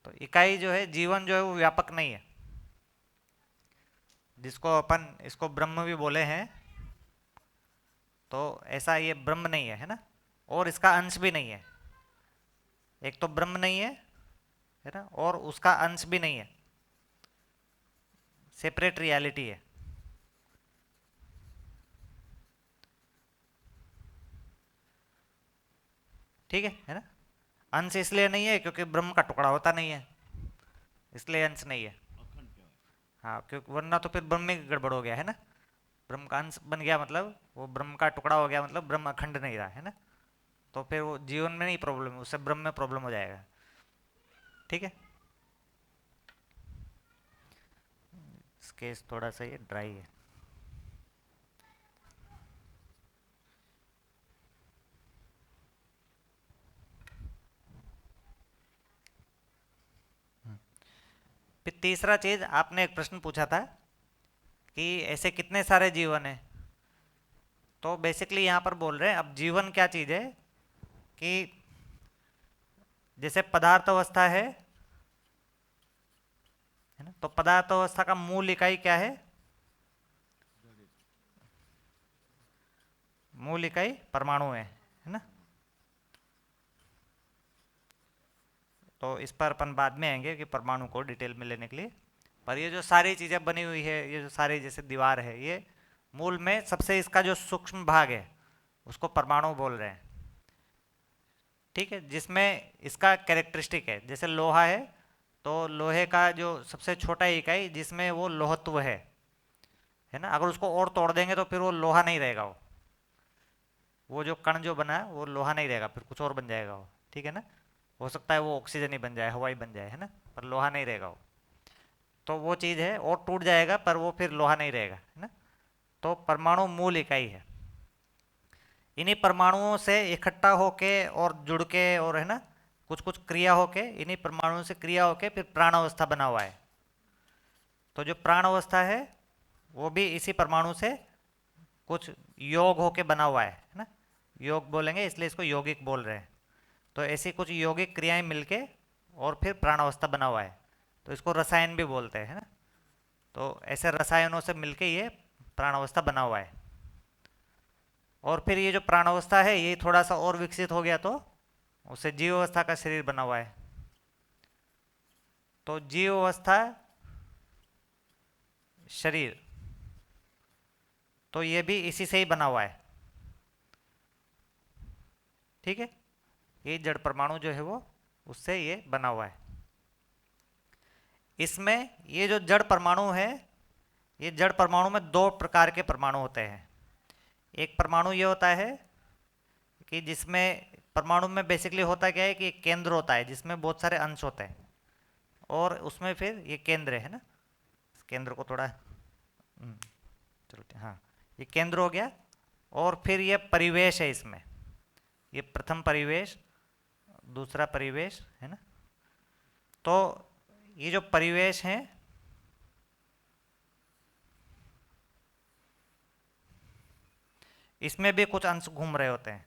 तो इकाई जो है, जीवन जो है वो व्यापक नहीं है, जिसको अपन इसको ब्रह्म भी बोले हैं, तो ऐसा ये ब्रह्म नहीं है, है ना। और इसका अंश भी नहीं है, एक तो ब्रह्म नहीं है ना, और उसका अंश भी नहीं है, सेपरेट रियलिटी है। ठीक है ना। अंश इसलिए नहीं है क्योंकि ब्रह्म का टुकड़ा होता नहीं है, इसलिए अंश नहीं है। हाँ, क्योंकि वरना तो फिर ब्रह्म में गड़बड़ हो गया, है ना। ब्रह्म का अंश बन गया मतलब वो ब्रह्म का टुकड़ा हो गया, मतलब ब्रह्म अखंड नहीं रहा, है ना। तो फिर वो जीवन में नहीं प्रॉब्लम, उससे ब्रह्म में प्रॉब्लम हो जाएगा। ठीक है। केस थोड़ा सा ये ड्राई है। फिर तीसरा चीज, आपने एक प्रश्न पूछा था कि ऐसे कितने सारे जीवन है। तो बेसिकली यहाँ पर बोल रहे हैं, अब जीवन क्या चीज है कि जैसे पदार्थ अवस्था है ना, तो पदार्थ अवस्था का मूल इकाई क्या है? मूल इकाई परमाणु है ना। तो इस पर अपन बाद में आएंगे कि परमाणु को डिटेल में लेने के लिए। पर ये जो सारी चीज़ें बनी हुई है, ये जो सारी जैसे दीवार है, ये मूल में सबसे इसका जो सूक्ष्म भाग है उसको परमाणु बोल रहे हैं। ठीक है, जिसमें इसका कैरेक्टरिस्टिक है, जैसे लोहा है तो लोहे का जो सबसे छोटा इकाई जिसमें वो लोहत्व है ना, अगर उसको और तोड़ देंगे तो फिर वो लोहा नहीं रहेगा, वो जो कण जो बना है वो लोहा नहीं रहेगा, फिर कुछ और बन जाएगा वो। ठीक है ना। हो सकता है वो ऑक्सीजन ही बन जाए, हवा ही बन जाए, है ना, पर लोहा नहीं रहेगा वो। तो वो चीज़ है, और टूट जाएगा पर वो फिर लोहा नहीं रहेगा, है ना। तो परमाणु मूल इकाई है। इन्हीं परमाणुओं से इकट्ठा होके और जुड़ के, और है ना, कुछ कुछ क्रिया होके, इन्हीं परमाणुओं से क्रिया होके फिर प्राण अवस्था बना हुआ है। तो जो प्राण अवस्था है वो भी इसी परमाणु से कुछ योग होके बना हुआ है ना। योग बोलेंगे इसलिए इसको यौगिक बोल रहे हैं। तो ऐसी कुछ यौगिक क्रियाएं मिलके और फिर प्राण अवस्था बना हुआ है, तो इसको रसायन भी बोलते हैं, है ना। तो ऐसे रसायनों से मिलके ये प्राण अवस्था बना हुआ है। और फिर ये जो प्राण अवस्था है ये थोड़ा सा और विकसित हो गया तो उससे जीव अवस्था का शरीर बना हुआ है। तो जीव अवस्था शरीर, तो ये भी इसी से ही बना हुआ है। ठीक है, ये जड़ परमाणु जो है वो उससे ये बना हुआ है। इसमें ये जो जड़ परमाणु है, ये जड़ परमाणु में दो प्रकार के परमाणु होते हैं। एक परमाणु ये होता है कि जिसमें परमाणु में बेसिकली होता क्या है कि एक केंद्र होता है जिसमें बहुत सारे अंश होते हैं, और उसमें फिर ये केंद्र है ना। इस केंद्र को थोड़ा चलो, हाँ, ये केंद्र हो गया। और फिर ये परिवेश है इसमें, ये प्रथम परिवेश, दूसरा परिवेश, है ना। तो ये जो परिवेश है, इसमें भी कुछ अंश घूम रहे होते हैं।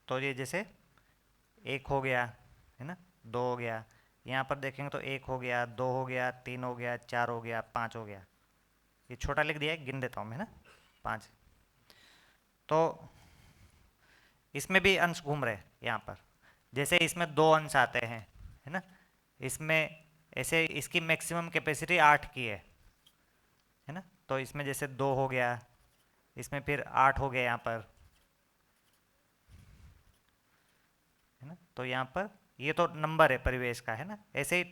तो ये जैसे एक हो गया, है ना, दो हो गया, यहाँ पर देखेंगे तो एक हो गया, दो हो गया, तीन हो गया, चार हो गया, पाँच हो गया। ये छोटा लिख दिया है, गिन देता हूँ मैं, है ना, पाँच। तो इसमें भी अंश घूम रहे हैं यहाँ पर। जैसे इसमें दो अंश आते हैं, है ना, इसमें ऐसे इसकी मैक्सिमम कैपेसिटी 8 की है ना। तो इसमें जैसे दो हो गया, इसमें फिर 8 हो गया यहाँ पर, है ना। तो यहाँ पर ये तो नंबर है परिवेश का, है ना। ऐसे ही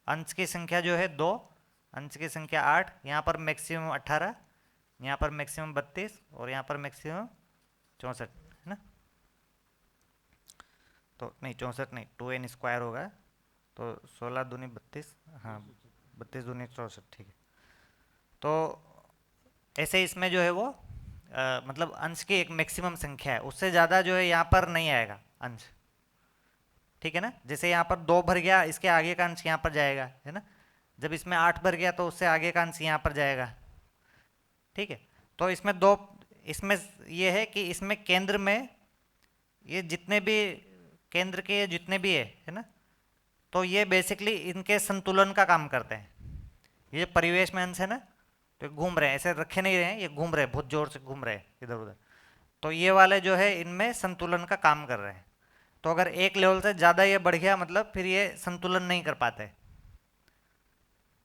अंश की संख्या जो है दो, अंश की संख्या 8, यहाँ पर मैक्सिमम 18, यहाँ पर मैक्सिमम 32, और यहाँ पर मैक्सिमम 64, है ना। तो नहीं, 64 नहीं, 2n² होगा। तो 16 दूनी 32, हाँ, 32 दूनी 64, ठीक है। तो ऐसे इसमें जो है वो मतलब अंश की एक मैक्सिमम संख्या है, उससे ज़्यादा जो है यहाँ पर नहीं आएगा अंश। ठीक है ना, जैसे यहाँ पर दो भर गया, इसके आगे का अंश यहाँ पर जाएगा, है ना। जब इसमें 8 भर गया तो उससे आगे का अंश यहाँ पर जाएगा। ठीक है। तो इसमें दो, इसमें ये है कि इसमें केंद्र में ये जितने भी केंद्र के जितने भी है ना, तो ये बेसिकली इनके संतुलन का काम करते हैं। ये परिवेश में अंश है ना, तो घूम रहे हैं, ऐसे रखे नहीं रहे हैं, ये घूम रहे हैं, बहुत जोर से घूम रहे हैं इधर उधर। तो ये वाले जो है इनमें संतुलन का काम कर रहे हैं। तो अगर एक लेवल से ज़्यादा ये बढ़ गया मतलब फिर ये संतुलन नहीं कर पाते,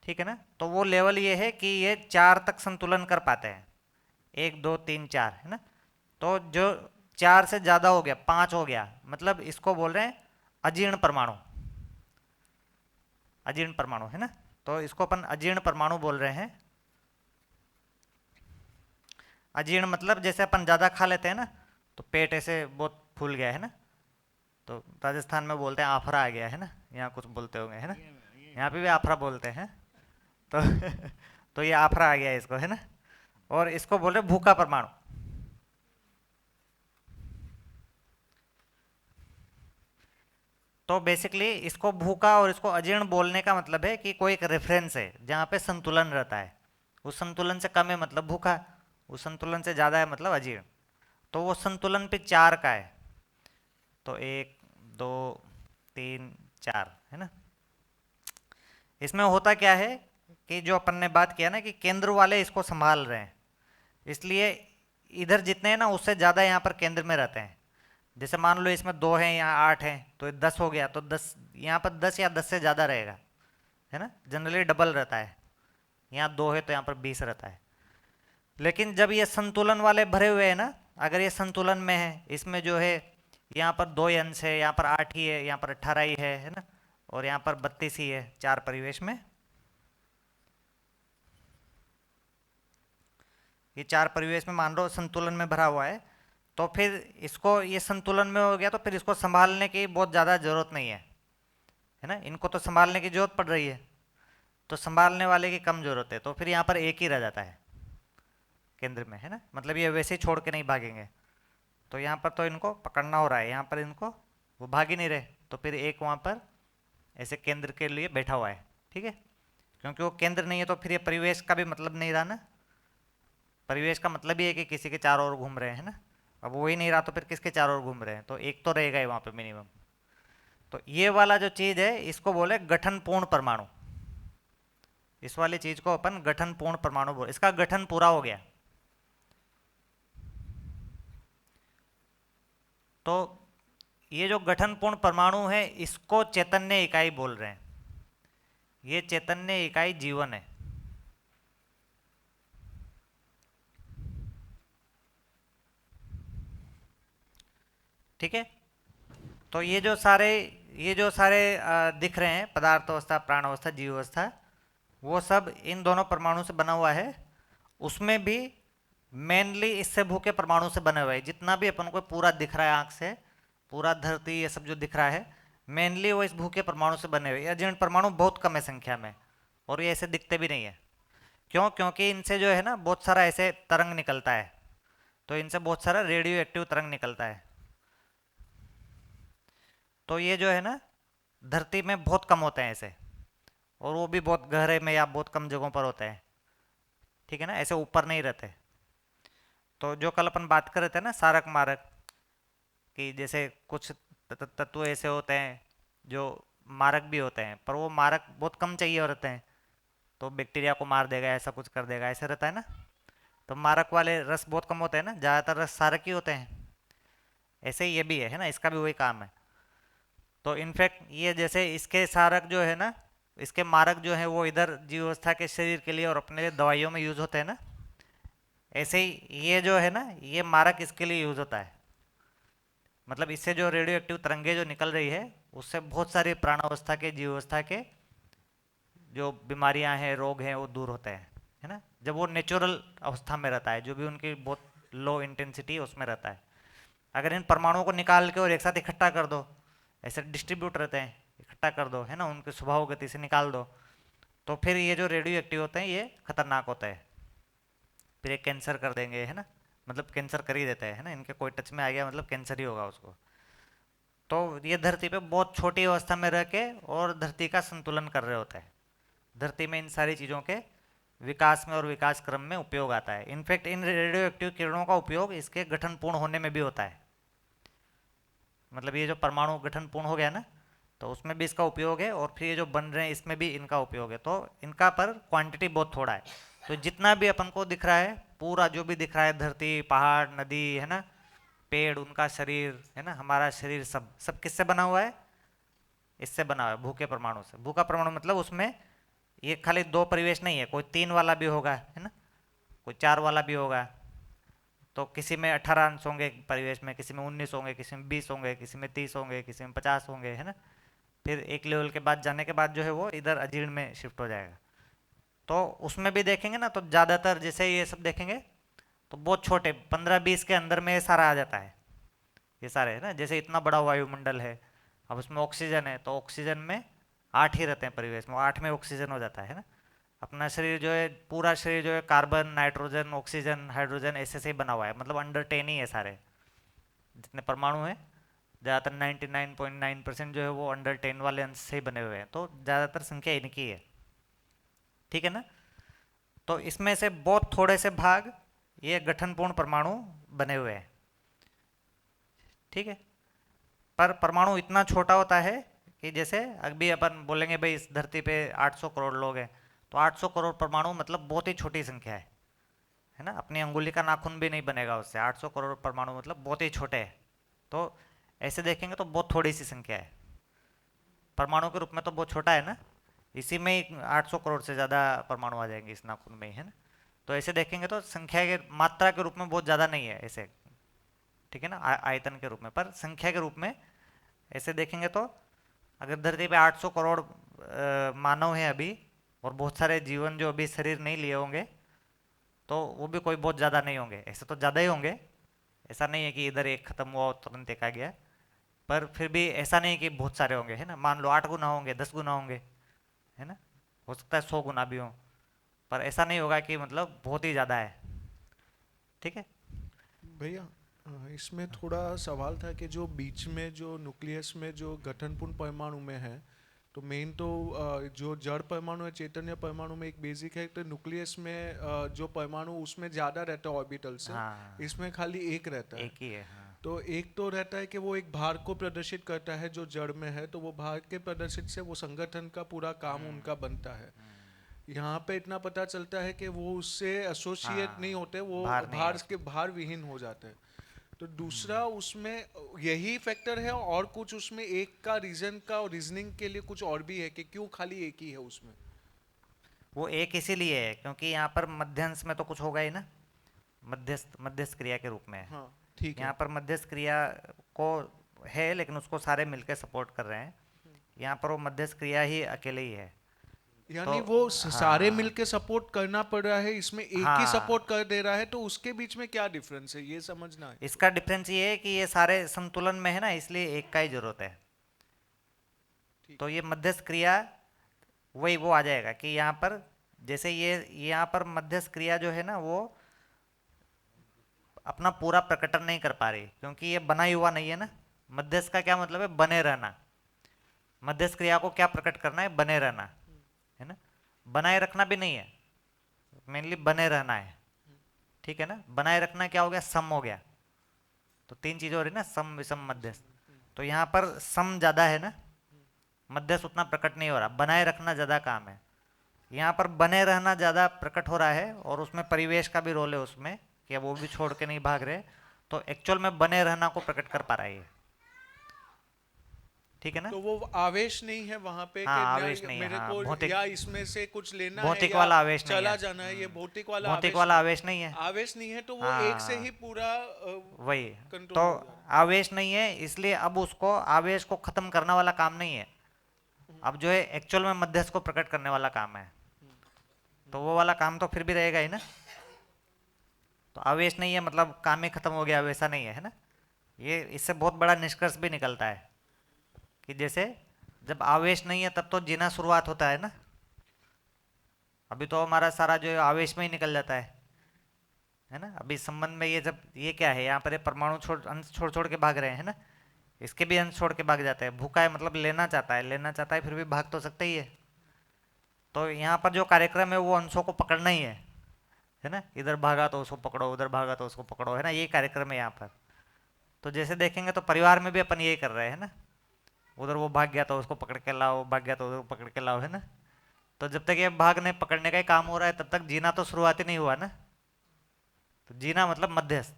ठीक है ना। तो वो लेवल ये है कि ये 4 तक संतुलन कर पाते हैं, 1 2 3 4 है ना। तो जो 4 से ज़्यादा हो गया, 5 हो गया, मतलब इसको बोल रहे हैं अजीर्ण परमाणु। अजीर्ण परमाणु है ना, तो इसको अपन अजीर्ण परमाणु बोल रहे हैं। अजीर्ण मतलब जैसे अपन ज़्यादा खा लेते हैं ना, तो पेट ऐसे बहुत फूल गया है ना, तो राजस्थान में बोलते हैं आफरा आ गया है ना, यहाँ कुछ बोलते होंगे है ना, यहाँ पे भी आफरा बोलते हैं। तो तो ये आफरा आ गया इसको है ना, और इसको बोल रहे भूखा परमाणु। तो बेसिकली इसको भूखा और इसको अजीर्ण बोलने का मतलब है कि कोई एक रेफरेंस है जहाँ पे संतुलन रहता है, उस संतुलन से कम है मतलब भूखा, उस संतुलन से ज़्यादा है मतलब अजीर्ण। तो वो संतुलन पे 4 का है, तो 1 2 3 4 है ना। इसमें होता क्या है कि जो अपन ने बात किया ना कि केंद्र वाले इसको संभाल रहे हैं, इसलिए इधर जितने हैं ना उससे ज़्यादा यहाँ पर केंद्र में रहते हैं। जैसे मान लो इसमें 2 हैं, यहाँ 8 हैं, तो 10 हो गया, तो 10 यहाँ पर 10 या 10 से ज़्यादा रहेगा है ना, जनरली डबल रहता है। यहाँ 2 है तो यहाँ पर 20 रहता है। लेकिन जब ये संतुलन वाले भरे हुए हैं ना, अगर ये संतुलन में है, इसमें जो है यहाँ पर 2 अंश है, यहाँ पर 8 ही है, यहाँ पर 18 ही है ना, और यहाँ पर 32 ही है 4 परिवेश में। ये 4 परिवेश में मान लो संतुलन में भरा हुआ है, तो फिर इसको ये संतुलन में हो गया तो फिर इसको संभालने की बहुत ज़्यादा ज़रूरत नहीं है ना। इनको तो संभालने की ज़रूरत पड़ रही है, तो संभालने वाले की कम ज़रूरत है, तो फिर यहाँ पर एक ही रह जाता है केंद्र में है ना, मतलब ये वैसे ही छोड़ के नहीं भागेंगे। तो यहाँ पर तो इनको पकड़ना हो रहा है, यहाँ पर इनको वो भाग ही नहीं रहे, तो फिर एक वहाँ पर ऐसे केंद्र के लिए बैठा हुआ है, ठीक है। क्योंकि वो केंद्र नहीं है तो फिर ये परिवेश का भी मतलब नहीं रहा ना। परिवेश का मतलब ही है कि किसी के चारों ओर घूम रहे हैं ना, अब वो ही नहीं रहा तो फिर किसके चारों ओर घूम रहे हैं, तो एक तो रहेगा ही वहाँ पे मिनिमम। तो ये वाला जो चीज़ है इसको बोले गठन पूर्ण परमाणु। इस वाली चीज़ को अपन गठन पूर्ण परमाणु बोले, इसका गठन पूरा हो गया। तो ये जो गठन पूर्ण परमाणु है इसको चैतन्य इकाई बोल रहे हैं। ये चैतन्य इकाई जीवन है, ठीक है। तो ये जो सारे दिख रहे हैं, पदार्थ अवस्था, प्राण अवस्था, जीव अवस्था, वो सब इन दोनों परमाणु से बना हुआ है। उसमें भी मेनली इससे भूखे परमाणु से बने हुए हैं। जितना भी अपन को पूरा दिख रहा है आंख से, पूरा धरती ये सब जो दिख रहा है, मेनली वो इस भूखे परमाणु से बने हुए। अजीर्ण परमाणु बहुत कम है संख्या में, और ये ऐसे दिखते भी नहीं है। क्यों? क्योंकि इनसे जो है ना बहुत सारा ऐसे तरंग निकलता है, तो इनसे बहुत सारा रेडियो एक्टिव तरंग निकलता है। तो ये जो है ना धरती में बहुत कम होते हैं ऐसे, और वो भी बहुत गहरे में या बहुत कम जगहों पर होते हैं, ठीक है ना, ऐसे ऊपर नहीं रहते। तो जो कल अपन बात कर रहे थे ना सारक मारक कि जैसे कुछ तत्व ऐसे होते हैं जो मारक भी होते हैं, पर वो मारक बहुत कम चाहिए होते हैं, तो बैक्टीरिया को मार देगा, ऐसा कुछ कर देगा, ऐसे रहता है ना। तो मारक वाले रस बहुत कम होते हैं ना, ज़्यादातर रस सारक ही होते हैं। ऐसे ही ये भी है ना, इसका भी वही काम है। तो इनफैक्ट ये जैसे इसके सारक जो है ना, इसके मारक जो है वो इधर जीवावस्था के शरीर के लिए और अपने लिए दवाइयों में यूज होते हैं ना, ऐसे ही ये जो है ना ये मारक इसके लिए यूज होता है। मतलब इससे जो रेडियो एक्टिव तरंगे जो निकल रही है उससे बहुत सारी प्राणावस्था के, जीवावस्था के जो बीमारियां हैं, रोग हैं, वो दूर होते हैं, है ना, जब वो नेचुरल अवस्था में रहता है, जो भी उनकी बहुत लो इंटेंसिटी उसमें रहता है। अगर इन परमाणुओं को निकाल के और एक साथ इकट्ठा कर दो, ऐसे डिस्ट्रीब्यूट रहते हैं, इकट्ठा कर दो है ना, उनके स्वभाव गति से निकाल दो, तो फिर ये जो रेडियो एक्टिव होते हैं ये खतरनाक होते हैं, फिर ये कैंसर कर देंगे है ना, मतलब कैंसर कर ही देते हैं है ना, इनके कोई टच में आ गया मतलब कैंसर ही होगा उसको। तो ये धरती पे बहुत छोटी अवस्था में रह के और धरती का संतुलन कर रहे होते हैं। धरती में इन सारी चीज़ों के विकास में और विकास क्रम में उपयोग आता है। इनफैक्ट इन रेडियो एक्टिव किरणों का उपयोग इसके गठन पूर्ण होने में भी होता है। मतलब ये जो परमाणु गठन पूर्ण हो गया ना, तो उसमें भी इसका उपयोग है, और फिर ये जो बन रहे हैं इसमें भी इनका उपयोग है। तो इनका पर क्वांटिटी बहुत थोड़ा है। तो जितना भी अपन को दिख रहा है, पूरा जो भी दिख रहा है, धरती, पहाड़, नदी, है ना, पेड़, उनका शरीर, है ना, हमारा शरीर, सब सब किससे बना हुआ है? इससे बना हुआ है, भू के परमाणु से। भू का परमाणु मतलब उसमें ये खाली दो परिवेश नहीं है, कोई 3 वाला भी होगा, है ना, कोई 4 वाला भी होगा। तो किसी में 18 अंश होंगे परिवेश में, किसी में 19 होंगे, किसी में 20 होंगे, किसी में 30 होंगे, किसी में 50 होंगे, है ना। फिर एक लेवल के बाद जाने के बाद जो है वो इधर अजीर्ण में शिफ्ट हो जाएगा। तो उसमें भी देखेंगे ना, तो ज़्यादातर जैसे ये सब देखेंगे तो बहुत छोटे 15-20 के अंदर में ये सारा आ जाता है, ये सारे, है ना। जैसे इतना बड़ा वायुमंडल है, अब उसमें ऑक्सीजन है, तो ऑक्सीजन में 8 ही रहते हैं परिवेश में, 8 में ऑक्सीजन हो जाता है ना। अपना शरीर जो है, पूरा शरीर जो है, कार्बन, नाइट्रोजन, ऑक्सीजन, हाइड्रोजन, ऐसे से ही बना हुआ है। मतलब अंडर 10 ही है सारे जितने परमाणु हैं। ज़्यादातर 99.9% जो है वो अंडर 10 वाले अंश से ही बने हुए हैं। तो ज़्यादातर संख्या इनकी है, ठीक है ना। तो इसमें से बहुत थोड़े से भाग ये गठनपूर्ण परमाणु बने हुए हैं, ठीक है। पर परमाणु इतना छोटा होता है कि जैसे अभी अपन बोलेंगे भाई इस धरती पे 800 करोड़ लोग हैं, तो 800 करोड़ परमाणु मतलब बहुत ही छोटी संख्या है ना। अपनी अंगुली का नाखून भी नहीं बनेगा उससे। 800 करोड़ परमाणु मतलब बहुत ही छोटे हैं। तो ऐसे देखेंगे तो बहुत थोड़ी सी संख्या है, परमाणु के रूप में तो बहुत छोटा है ना। इसी में ही 800 करोड़ से ज़्यादा परमाणु आ जाएंगे इस नाखून में ही, है ना। तो ऐसे देखेंगे तो संख्या के मात्रा के रूप में बहुत ज़्यादा नहीं है ऐसे, ठीक है ना, आयतन के रूप में। पर संख्या के रूप में ऐसे देखेंगे तो अगर धरती पे 800 करोड़ मानव हैं अभी, और बहुत सारे जीवन जो अभी शरीर नहीं लिए होंगे, तो वो भी कोई बहुत ज़्यादा नहीं होंगे। ऐसे तो ज़्यादा ही होंगे, ऐसा नहीं है कि इधर एक खत्म हुआ और तुरंत एक आ गया। पर फिर भी ऐसा नहीं कि बहुत सारे होंगे, है ना। मान लो 8 गुना होंगे, 10 गुना होंगे, है ना। हो सकता है 100 गुना भी हो, पर ऐसा नहीं होगा कि मतलब बहुत ही ज़्यादा है, ठीक है। भैया, इसमें थोड़ा सवाल था कि जो बीच में जो न्यूक्लियस में जो गठनपूर्ण परमाणु में है, तो मेन तो जो जड़ परमाणु है, चैतन्य परमाणु में एक बेसिक है, तो न्यूक्लियस में जो परमाणु उसमें ज़्यादा रहता है ऑर्बिटल से, हाँ, इसमें खाली एक रहता है। एक ही है, हाँ। तो एक तो रहता है कि वो एक भार को प्रदर्शित करता है जो जड़ में है, तो वो भार के प्रदर्शित से वो संगठन का पूरा काम उनका बनता है। यहाँ पे इतना पता चलता है कि वो उससे एसोसिएट नहीं हाँ, होते, वो भार नहीं है भार के उसमें। भार विहीन हो जाते हैं। तो दूसरा उसमें यही फैक्टर है, और कुछ उसमें एक का रीजन का और रीजनिंग के लिए कुछ और भी है कि क्यों खाली एक ही है उसमें? वो एक इसीलिए है क्योंकि यहाँ पर मध्यंश में तो कुछ होगा ही ना, मध्यस्थ मध्यस्थ क्रिया के रूप में है। हाँ, ठीक यहाँ है। पर मध्यस्थ क्रिया को है, लेकिन उसको सारे मिलकर सपोर्ट कर रहे हैं। यहाँ पर वो मध्यस्थ क्रिया ही अकेले ही है। तो यानी वो सारे हाँ, मिलके सपोर्ट करना पड़ रहा है, इसमें एक ही सपोर्ट हाँ, कर दे रहा है, तो उसके बीच में क्या डिफरेंस है ये समझना है। इसका डिफरेंस ये है कि ये सारे संतुलन में है ना, इसलिए एक का ही जरूरत है। ठीक तो है। ये मध्यस्थ क्रिया वही वो आ जाएगा कि यहाँ पर जैसे ये यहाँ पर मध्यस्थ क्रिया जो है ना, वो अपना पूरा प्रकटन नहीं कर पा रही क्योंकि ये बना ही हुआ नहीं है ना। मध्यस्थ का क्या मतलब है? बने रहना। मध्यस्थ क्रिया को क्या प्रकट करना है? बने रहना, है ना। बनाए रखना भी नहीं है, मेनली बने रहना है, ठीक है ना। बनाए रखना क्या हो गया? सम हो गया। तो 3 चीजें हो रही ना, सम, विषम, मध्यस्थ। तो यहाँ पर सम ज्यादा है ना, मध्यस्थ उतना प्रकट नहीं हो रहा। बनाए रखना ज्यादा काम है, यहाँ पर बने रहना ज़्यादा प्रकट हो रहा है। और उसमें परिवेश का भी रोल है उसमें, कि वो भी छोड़ के नहीं भाग रहे। तो एक्चुअल में बने रहना को प्रकट कर पा रहा है ये, ठीक है ना। तो वो आवेश नहीं है वहां पे हाँ, कि आवेश नहीं है, मेरे हाँ, को भौतिक, या इसमें से कुछ लेना है भौतिक या वाला आवेश नहीं है। चला जाना है, ये भौतिक वाला भौतिक आवेश वाला नहीं। आवेश नहीं है। आवेश नहीं है तो वो एक से ही हाँ, पूरा वही। तो कंट्रोल हो जा रहा आवेश नहीं है, इसलिए अब उसको आवेश को खत्म करने वाला काम नहीं है। अब जो है एक्चुअल में मध्यस्थ को प्रकट करने वाला काम है। तो वो वाला काम तो फिर भी रहेगा ही ना। तो आवेश नहीं है मतलब काम ही खत्म हो गया, वैसा नहीं है, है ना। ये इससे बहुत बड़ा निष्कर्ष भी निकलता है कि जैसे जब आवेश नहीं है तब तो जीना शुरुआत होता है ना। अभी तो हमारा सारा जो है आवेश में ही निकल जाता है ना। अभी संबंध में ये जब ये क्या है, यहाँ पर ये परमाणु छोड़ अंश छोड़ छोड़ के भाग रहे हैं, है ना। इसके भी अंश छोड़ के भाग जाते हैं। भूखा है मतलब लेना चाहता है, लेना चाहता है, फिर भी भाग तो सकता ही है। तो यहाँ पर जो कार्यक्रम है वो अंशों को पकड़ना ही है ना, इधर भागा तो उसको पकड़ो, उधर भागा तो उसको पकड़ो, है ना, ये कार्यक्रम है यहाँ पर। तो जैसे देखेंगे तो परिवार में भी अपन यही कर रहे हैं ना, उधर वो भाग गया तो उसको पकड़ के लाओ, भाग गया तो उधर पकड़ के लाओ, है ना। तो जब तक ये भागने पकड़ने का ही काम हो रहा है तब तक जीना तो शुरुआत ही नहीं हुआ ना। तो जीना मतलब मध्यस्थ,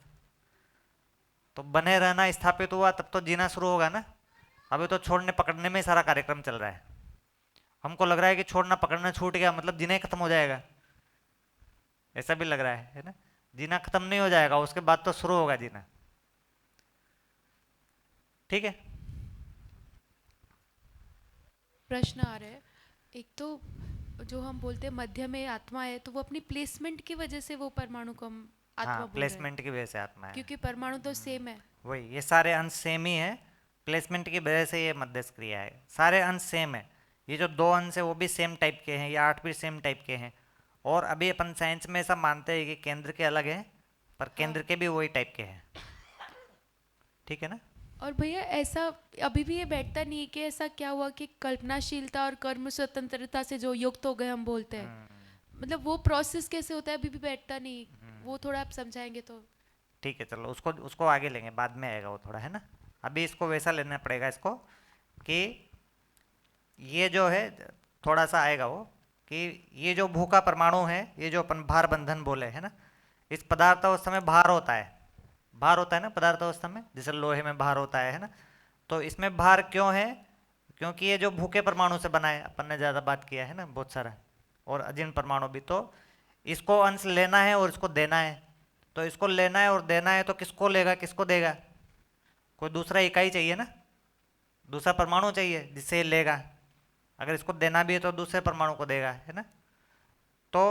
तो बने रहना स्थापित हुआ तब तो जीना शुरू होगा ना। अभी तो छोड़ने पकड़ने में ही सारा कार्यक्रम चल रहा है। हमको लग रहा है कि छोड़ना पकड़ना छूट गया मतलब जीना ही खत्म हो जाएगा, ऐसा भी लग रहा है ना। जीना खत्म नहीं हो जाएगा, उसके बाद तो शुरू होगा जीना। ठीक है। प्रश्न आ रहा है। एक तो जो हम बोलते हैं मध्य में आत्मा है, तो वो अपनी प्लेसमेंट की वजह से वो परमाणु को हम हाँ, आत्मा बोल रहे हैं, प्लेसमेंट की वजह से आत्मा है। क्योंकि परमाणु तो सेम है। वही, ये सारे अंश सेम ही है, प्लेसमेंट की वजह से ये मध्यस्थ क्रिया है। सारे अंश सेम है, ये जो दो अंश है वो भी सेम टाइप के हैं, ये 8 भी सेम टाइप के हैं। और अभी अपन साइंस में ऐसा मानते हैं कि केंद्र के अलग हैं, पर केंद्र हाँ। के भी वही टाइप के हैं। ठीक है ना। और भैया ऐसा अभी भी ये बैठता नहीं है कि ऐसा क्या हुआ कि कल्पनाशीलता और कर्म स्वतंत्रता से जो युक्त हो गए हम बोलते हैं, मतलब वो प्रोसेस कैसे होता है, अभी भी बैठता नहीं। वो थोड़ा आप समझाएंगे तो। ठीक है, चलो उसको उसको आगे लेंगे, बाद में आएगा वो थोड़ा, है ना। अभी इसको वैसा लेना पड़ेगा इसको कि ये जो है थोड़ा सा आएगा वो, कि ये जो भू का परमाणु है, ये जो अपन भार बंधन बोले है ना, इस पदार्थ अवस्था में भार होता है, भार होता है ना पदार्थ अवस्था में, जैसे लोहे में भार होता है ना। तो इसमें भार क्यों है, क्योंकि ये जो भूखे परमाणु से बना है, अपन ने ज़्यादा बात किया है ना बहुत सारा, और अजीर्ण परमाणु भी। तो इसको अंश लेना है और इसको देना है, तो इसको लेना है और देना है, तो किसको लेगा किसको देगा, कोई दूसरा इकाई चाहिए ना, दूसरा परमाणु चाहिए जिससे ये लेगा। अगर इसको देना भी है तो दूसरे परमाणु को देगा, है ना। तो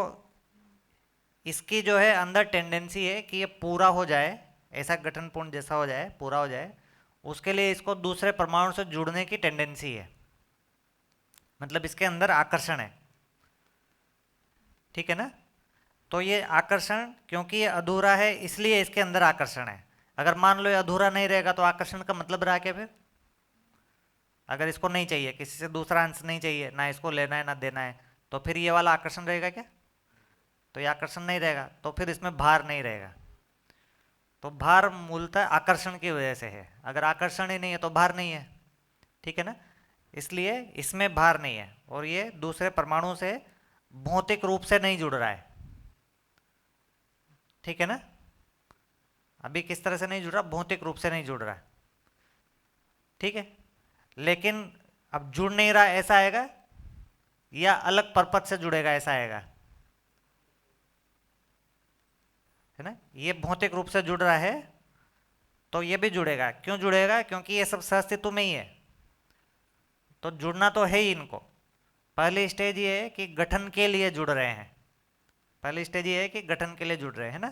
इसकी जो है अंदर टेंडेंसी है कि ये पूरा हो जाए, ऐसा गठन पूर्ण जैसा हो जाए, पूरा हो जाए, उसके लिए इसको दूसरे परमाणु से जुड़ने की टेंडेंसी है, मतलब इसके अंदर आकर्षण है। ठीक है ना। तो ये आकर्षण, क्योंकि ये अधूरा है इसलिए इसके अंदर आकर्षण है। अगर मान लो ये अधूरा नहीं रहेगा तो आकर्षण का मतलब रहा क्या फिर। अगर इसको नहीं चाहिए, किसी से दूसरा अंश नहीं चाहिए, ना इसको लेना है ना देना है, तो फिर ये वाला आकर्षण रहेगा क्या, तो ये आकर्षण नहीं रहेगा, तो फिर इसमें भार नहीं रहेगा। तो भार मूलतः आकर्षण की वजह से है, अगर आकर्षण ही नहीं है तो भार नहीं है। ठीक है ना। इसलिए इसमें भार नहीं है, और ये दूसरे परमाणु से भौतिक रूप से नहीं जुड़ रहा है। ठीक है ना। अभी किस तरह से नहीं जुड़ रहा, भौतिक रूप से नहीं जुड़ रहा है। ठीक है। लेकिन अब जुड़ नहीं रहा ऐसा आएगा, या अलग परपथ से जुड़ेगा ऐसा आएगा, है ना। ये भौतिक रूप से जुड़ रहा है तो ये भी जुड़ेगा। क्यों जुड़ेगा, क्योंकि ये सब सहअस्तित्व में ही है, तो जुड़ना तो है ही इनको। पहली स्टेज ये है कि गठन के लिए जुड़ रहे हैं, पहली स्टेज ये है कि गठन के लिए जुड़ रहे हैं ना।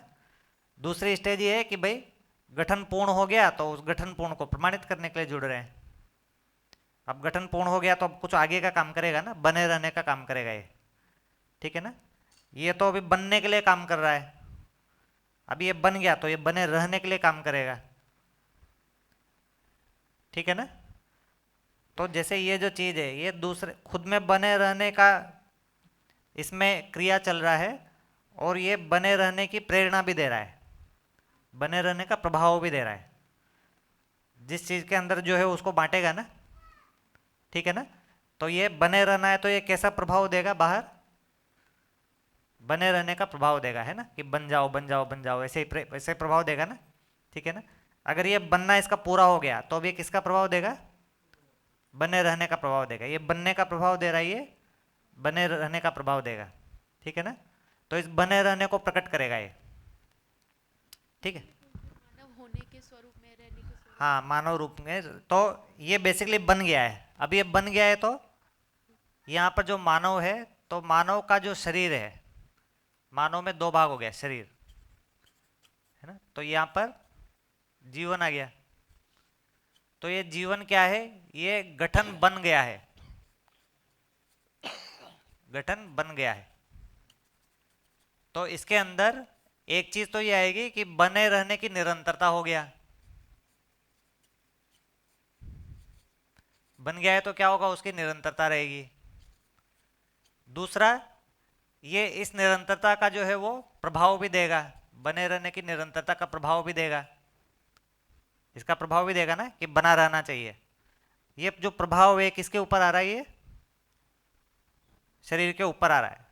दूसरी स्टेज ये है कि भाई गठन पूर्ण हो गया तो उस गठन पूर्ण को प्रमाणित करने के लिए जुड़ रहे हैं। अब गठन पूर्ण हो गया तो अब कुछ आगे का काम करेगा ना, बने रहने का काम करेगा ये। ठीक है ना। ये तो अभी बनने के लिए काम कर रहा है, अभी ये बन गया तो ये बने रहने के लिए काम करेगा। ठीक है ना। तो जैसे ये जो चीज है ये दूसरे खुद में बने रहने का इसमें क्रिया चल रहा है, और ये बने रहने की प्रेरणा भी दे रहा है, बने रहने का प्रभाव भी दे रहा है। जिस चीज के अंदर जो है उसको बांटेगा ना। ठीक है ना। तो ये बने रहना है तो ये कैसा प्रभाव देगा, बाहर बने रहने का प्रभाव देगा, है ना, कि बन जाओ बन जाओ बन जाओ, ऐसे ही ऐसे प्रभाव देगा ना। ठीक है ना। अगर ये बनना इसका पूरा हो गया तो अब ये किसका प्रभाव देगा, बने रहने का प्रभाव देगा। ये बनने का प्रभाव दे रहा है, ये बने रहने का प्रभाव देगा। ठीक है ना। तो इस बने रहने को प्रकट करेगा ये। ठीक है। मानव होने के स्वरूप में, रहने के स्वरूप। हाँ, मानव रूप में। तो ये बेसिकली बन गया है, अब ये बन गया है तो यहाँ पर जो मानव है, तो मानव का जो शरीर है, मानव में दो भाग हो गया शरीर, है ना। तो यहाँ पर जीवन आ गया, तो ये जीवन क्या है, ये गठन बन गया है, गठन बन गया है। तो इसके अंदर एक चीज तो ये आएगी कि बने रहने की निरंतरता हो गया। बन गया है तो क्या होगा, उसकी निरंतरता रहेगी। दूसरा, ये इस निरंतरता का जो है वो प्रभाव भी देगा, बने रहने की निरंतरता का प्रभाव भी देगा, इसका प्रभाव भी देगा ना कि बना रहना चाहिए। ये जो प्रभाव है किसके ऊपर आ रहा है? ये शरीर के ऊपर आ रहा है।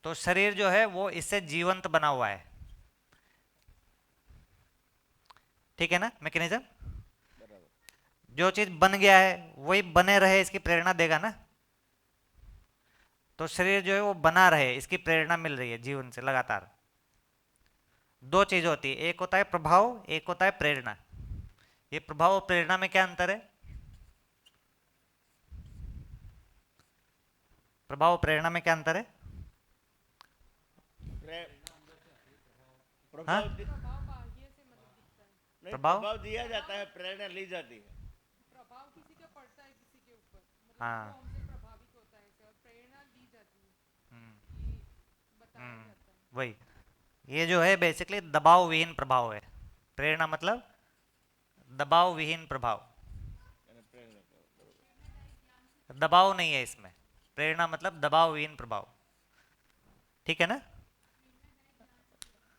तो शरीर जो है वो इससे जीवंत बना हुआ है, ठीक है ना मैकेनिज्म। जो चीज बन गया है वही बने रहे इसकी प्रेरणा देगा ना। तो शरीर जो है वो बना रहे इसकी प्रेरणा मिल रही है जीवन से लगातार। दो चीज होती है, एक होता है प्रभाव, एक होता है प्रेरणा। ये प्रभाव और प्रेरणा में क्या अंतर है? प्रभाव और प्रेरणा में क्या अंतर है? हाँ? प्रभाव नहीं, प्रभाव? प्रभाव दिया जाता है, प्रेरणा ली जाती है। हाँ। वही, ये जो है बेसिकली दबाव विहीन प्रभाव है। प्रेरणा मतलब दबाव विहीन प्रभाव, दबाव नहीं है इसमें। प्रेरणा मतलब दबाव विहीन प्रभाव, ठीक है ना।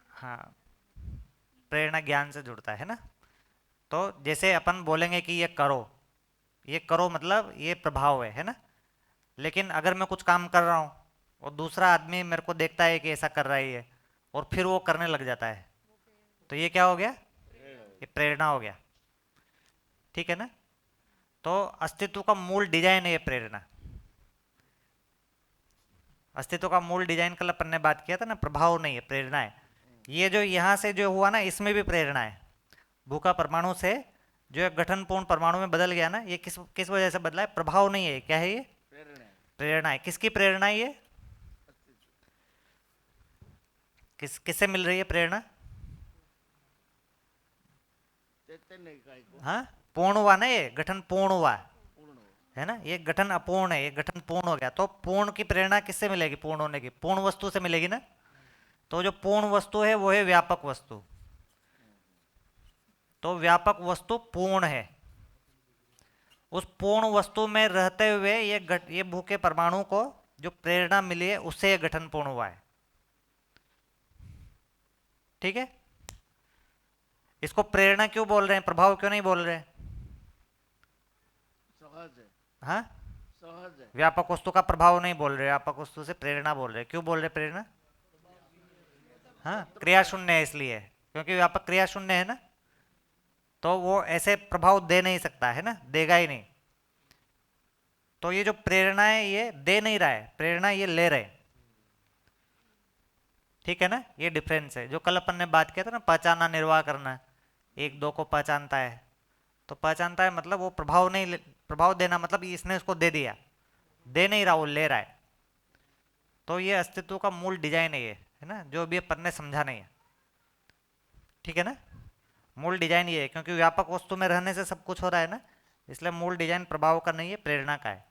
हाँ, प्रेरणा ज्ञान से जुड़ता है ना। तो जैसे अपन बोलेंगे कि ये करो मतलब ये प्रभाव है ना। लेकिन अगर मैं कुछ काम कर रहा हूँ और दूसरा आदमी मेरे को देखता है कि ऐसा कर रहा है ये, और फिर वो करने लग जाता है, तो ये क्या हो गया? ये प्रेरणा हो गया, ठीक है ना। तो अस्तित्व का मूल डिजाइन है ये प्रेरणा। अस्तित्व का मूल डिजाइन कल अपन ने बात किया था ना, प्रभाव नहीं है, प्रेरणा है। ये जो यहाँ से जो हुआ ना, इसमें भी प्रेरणा है। भूखा परमाणु से जो एक गठनपूर्ण परमाणु में बदल गया ना, ये किस किस वजह से बदला है? प्रभाव नहीं है, क्या है ये? प्रेरणा है। किसकी प्रेरणा है ये? किससे मिल रही है प्रेरणा? चैतन्य इकाई को हाँ, पूर्ण हुआ ना, ये गठन पूर्ण हुआ पूर्ण हो। है ना। ये गठन अपूर्ण है, ये गठन पूर्ण हो गया। तो पूर्ण की प्रेरणा किससे मिलेगी? पूर्ण होने की पूर्ण वस्तु से मिलेगी ना। तो जो पूर्ण वस्तु है वो है व्यापक वस्तु। तो व्यापक वस्तु पूर्ण है। उस पूर्ण वस्तु में रहते हुए ये भूखे परमाणु को जो प्रेरणा मिली है उससे ये गठन पूर्ण हुआ है, ठीक है। इसको प्रेरणा क्यों बोल रहे हैं, प्रभाव क्यों नहीं बोल रहे हैं? सहज है, हाँ, सहज है। व्यापक वस्तु का प्रभाव नहीं बोल रहे, व्यापक वस्तु से प्रेरणा बोल रहे। क्यों बोल रहे प्रेरणा? हाँ, क्रिया शून्य है इसलिए, क्योंकि व्यापक क्रिया शून्य है ना, तो वो ऐसे प्रभाव दे नहीं सकता है ना, देगा ही नहीं। तो ये जो प्रेरणा है ये दे नहीं रहा है, प्रेरणा ये ले रहे, ठीक है ना। ये डिफरेंस है जो कल अपन ने बात किया था ना, पहचानना निर्वाह करना। एक दो को पहचानता है, तो पहचानता है मतलब वो प्रभाव नहीं, प्रभाव देना मतलब इसने उसको दे दिया, दे नहीं रहा, वो ले रहा है। तो ये अस्तित्व का मूल डिजाइन है ये, है ना, जो भी अपन ने समझा नहीं है, ठीक है ना। मूल डिजाइन ये है, क्योंकि व्यापक वस्तु में रहने से सब कुछ हो रहा है ना, इसलिए मूल डिजाइन प्रभाव का नहीं है, प्रेरणा का है।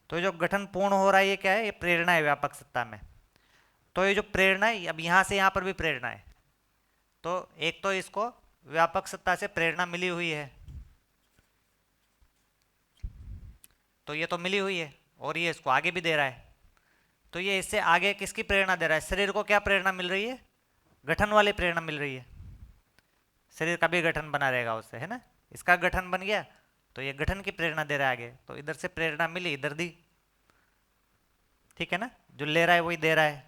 तो जो गठन पूर्ण हो रहा है ये क्या है? ये प्रेरणा है व्यापक सत्ता में। तो ये जो प्रेरणा है, अब यहाँ से यहाँ पर भी प्रेरणा है। तो एक तो इसको व्यापक सत्ता से प्रेरणा मिली हुई है, तो ये तो मिली हुई है, और ये इसको आगे भी दे रहा है। तो ये इससे आगे किसकी प्रेरणा दे रहा है? शरीर को क्या प्रेरणा मिल रही है? गठन वाली प्रेरणा मिल रही है। शरीर का भी गठन बना रहेगा उससे, है ना। इसका गठन बन गया तो ये गठन की प्रेरणा दे रहा है आगे, तो इधर से प्रेरणा मिली, इधर दी, ठीक है ना। जो ले रहा है वही दे रहा है,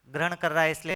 ग्रहण कर रहा है इसलिए